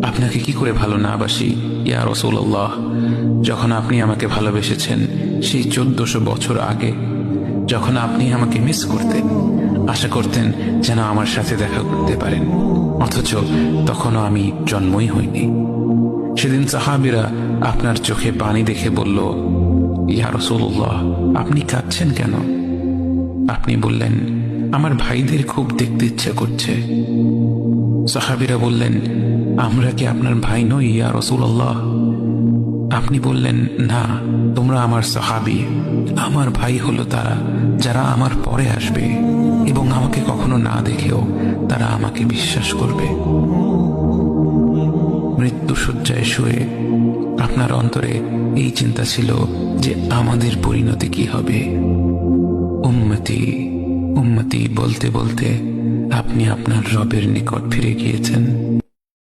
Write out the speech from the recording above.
আপনাকে কি করে ভালো না বাসি ইয়া রাসূলুল্লাহ। যখন আপনি আমাকে ভালোবেসেছেন সেই 1400 বছর আগে, যখন আপনি আমাকে মিস করতেন, আশা করতেন যেন আমার সাথে দেখা করতে পারেন, অথচ তখনও আমি জন্মই হইনি। সেদিন সাহাবীরা আপনার চোখে পানি দেখে বলল, ইয়া রাসূলুল্লাহ, আপনি কাঁদছেন কেন? আপনি বললেন, আমার ভাইদের খুব দেখতে ইচ্ছা করছে। সাহাবীরা বললেন, আমরা কি আপনার ভাই নই ইয়া রাসূলুল্লাহ? আপনি বললেন, না, তোমরা আমার সাহাবী। আমার ভাই হলো তারা যারা আমার পরে আসবে এবং আমাকে কখনো না দেখেও তারা আমাকে বিশ্বাস করবে। মৃত্যু শয্যায় শুয়ে আপনার অন্তরে এই চিন্তা ছিল যে আমাদের পরিণতি কি হবে। উম্মতি উম্মতি বলতে বলতে আপনি আপনার রবের নিকট ফিরে গিয়েছেন।